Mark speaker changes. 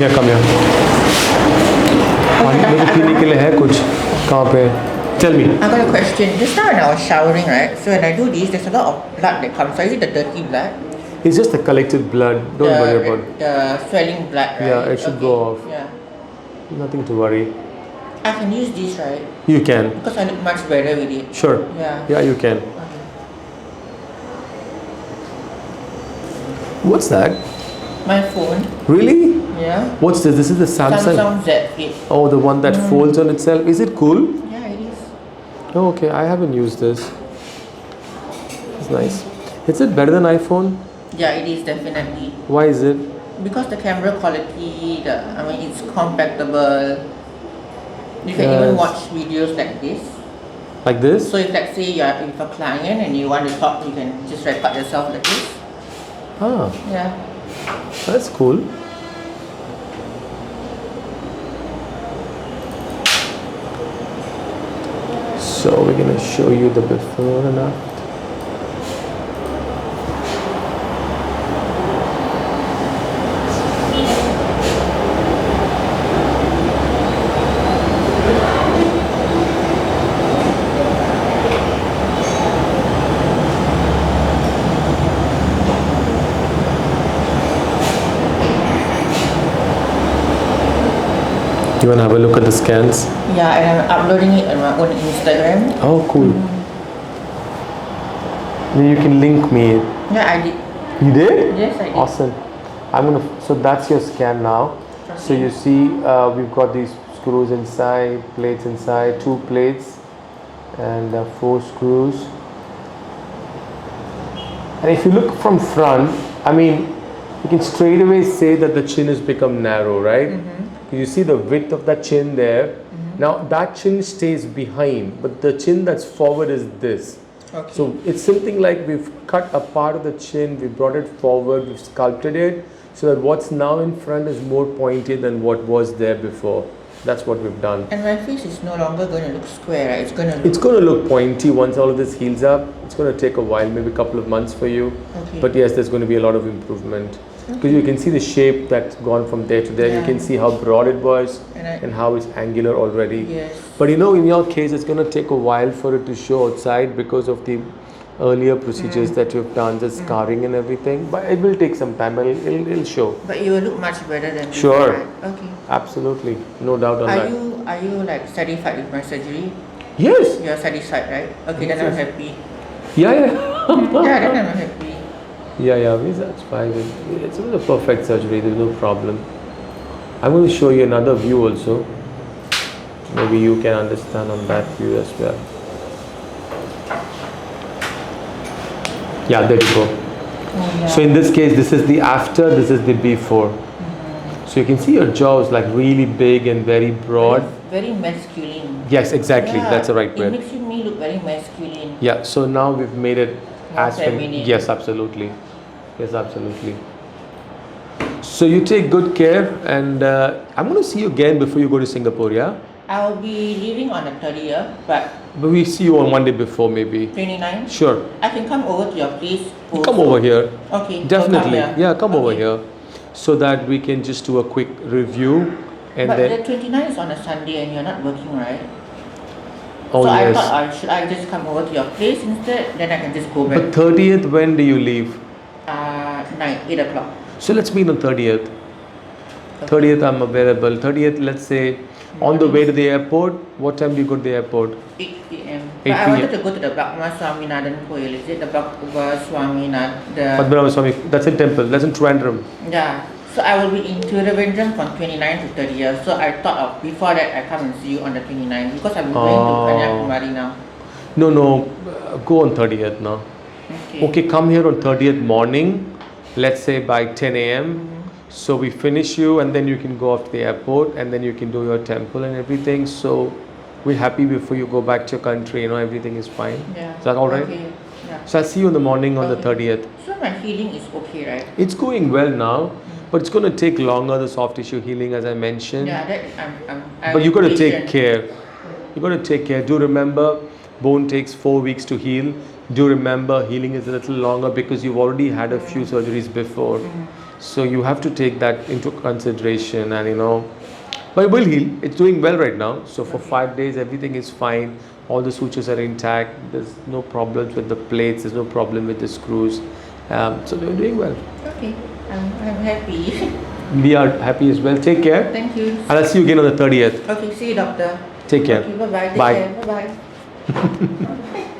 Speaker 1: Yeah, come here. मेरे पीने के लिए है कुछ कहाँ पे? Tell me.
Speaker 2: I got a question. Just now when I was showering, right? So when I do this, there's a lot of blood that comes out. Is it the dirty blood?
Speaker 1: It's just the collected blood. Don't worry about it.
Speaker 2: The swelling blood, right?
Speaker 1: Yeah, it should go off.
Speaker 2: Yeah.
Speaker 1: Nothing to worry.
Speaker 2: I can use this, right?
Speaker 1: You can.
Speaker 2: Because I look much better with it.
Speaker 1: Sure.
Speaker 2: Yeah.
Speaker 1: Yeah, you can.
Speaker 2: Okay.
Speaker 1: What's that?
Speaker 2: My phone.
Speaker 1: Really?
Speaker 2: Yeah.
Speaker 1: What's this? This is the Samsung.
Speaker 2: Samsung Z Flip.
Speaker 1: Oh, the one that folds on itself. Is it cool?
Speaker 2: Yeah, it is.
Speaker 1: Oh, okay. I haven't used this. It's nice. Is it better than iPhone?
Speaker 2: Yeah, it is definitely.
Speaker 1: Why is it?
Speaker 2: Because the camera quality, it's compactable. You can even watch videos like this.
Speaker 1: Like this?
Speaker 2: So if let's say you are with a client and you want to talk, you can just record yourself like this.
Speaker 1: Ah,
Speaker 2: Yeah.
Speaker 1: that's cool. So we're gonna show you the before and after. You wanna have a look at the scans?
Speaker 2: Yeah, and I'm uploading it on my own Instagram.
Speaker 1: Oh, cool. Then you can link me.
Speaker 2: Yeah, I did.
Speaker 1: You did?
Speaker 2: Yes, I did.
Speaker 1: Awesome. So that's your scan now. So you see, we've got these screws inside, plates inside, 2 plates, and 4 screws. And if you look from front, I mean, you can straight away say that the chin has become narrow, right? You see the width of that chin there. Now that chin stays behind, but the chin that's forward is this.
Speaker 2: Okay.
Speaker 1: So it's something like we've cut a part of the chin, we brought it forward, we've sculpted it so that what's now in front is more pointy than what was there before. That's what we've done.
Speaker 2: And my face is no longer going to look square, right?
Speaker 1: It's going to look pointy once all of this heals up. It's going to take a while, maybe a couple of months for you.
Speaker 2: Okay.
Speaker 1: But yes, there's going to be a lot of improvement. Because you can see the shape that's gone from there to there.
Speaker 2: Yeah.
Speaker 1: You can see how broad it was and how it's angular already.
Speaker 2: Yes.
Speaker 1: But you know, in your case, it's going to take a while for it to show outside because of the earlier procedures that you've done, the scarring and everything. But it will take some time, but it'll show.
Speaker 2: But you will look much better than before,
Speaker 1: Sure.
Speaker 2: right? Okay.
Speaker 1: Absolutely. No doubt on that.
Speaker 2: Are you like satisfied with my surgery?
Speaker 1: Yes.
Speaker 2: You're satisfied, right? Okay, then I'm happy.
Speaker 1: Yeah.
Speaker 2: Yeah, then I'm happy.
Speaker 1: Yeah, we're satisfied. It's a perfect surgery, there's no problem. I'm going to show you another view also. Maybe you can understand on that view as well. Yeah, there you go.
Speaker 2: Oh, yeah.
Speaker 1: So in this case, this is the after, this is the before. So you can see your jaw is like really big and very broad.
Speaker 2: Very masculine.
Speaker 1: Yes, exactly.
Speaker 2: Yeah,
Speaker 1: That's the right word.
Speaker 2: It makes me look very masculine.
Speaker 1: Yeah, so now we've made it as
Speaker 2: feminine.
Speaker 1: Yes, absolutely. Yes, absolutely. So you take good care, and I'm going to see you again before you go to Singapore, yeah?
Speaker 2: I'll be leaving on the 30th, but
Speaker 1: we see you on one day before, maybe.
Speaker 2: 29.
Speaker 1: Sure.
Speaker 2: I can come over to your place.
Speaker 1: You come over here.
Speaker 2: Okay.
Speaker 1: Definitely.
Speaker 2: So come
Speaker 1: Yeah, come over here, so that we can just do a quick review, and
Speaker 2: but
Speaker 1: then.
Speaker 2: the 29th is on a Sunday, and you're not working, right?
Speaker 1: Oh,
Speaker 2: so
Speaker 1: yes.
Speaker 2: I thought, should I just come over to your place instead? Then I can just go back.
Speaker 1: But 30th, when do you leave?
Speaker 2: 8 o'clock.
Speaker 1: So let's meet on 30th. 30th, I'm available. 30th, let's say, on the way to the airport. What time do you go to the airport?
Speaker 2: 8 p.m.
Speaker 1: 8
Speaker 2: But I wanted
Speaker 1: p.m.
Speaker 2: to go to the Bhakma Swami Nagercoil. Is it the Bhakma Swami
Speaker 1: Padmanabha Swami, that's in temple, that's in Trivandrum.
Speaker 2: Yeah. So I will be in Trivandrum from 29th to 30th. So I thought of before that I come and see you on the 29th because I'm going to Kanyakumari now.
Speaker 1: No, go on 30th now. Okay, come here on 30th morning, let's say by 10 a.m. So we finish you and then you can go off to the airport and then you can do your temple and everything. So we're happy before you go back to your country, everything is fine.
Speaker 2: Yeah.
Speaker 1: Is that all right?
Speaker 2: Okay. Yeah.
Speaker 1: So I'll see you in the morning on the 30th.
Speaker 2: So my healing is okay, right?
Speaker 1: It's going well now, but it's going to take longer, the soft tissue healing as I mentioned.
Speaker 2: Yeah, that I'm
Speaker 1: But you got to take
Speaker 2: patient.
Speaker 1: care. You got to take care. Do remember, bone takes 4 weeks to heal. Do remember, healing is a little longer because you've already had a few surgeries before. So you have to take that into consideration, and but it will heal. It's doing well right now. So for 5 days, everything is fine. All the sutures are intact. There's no problems with the plates. There's no problem with the screws. So they're doing well.
Speaker 2: Okay, I'm happy.
Speaker 1: We are happy as well. Take care.
Speaker 2: Thank you.
Speaker 1: And I'll see you again on the 30th.
Speaker 2: Okay, see you, doctor.
Speaker 1: Take care.
Speaker 2: Okay, bye-bye. Take
Speaker 1: Bye.
Speaker 2: care. Bye-bye.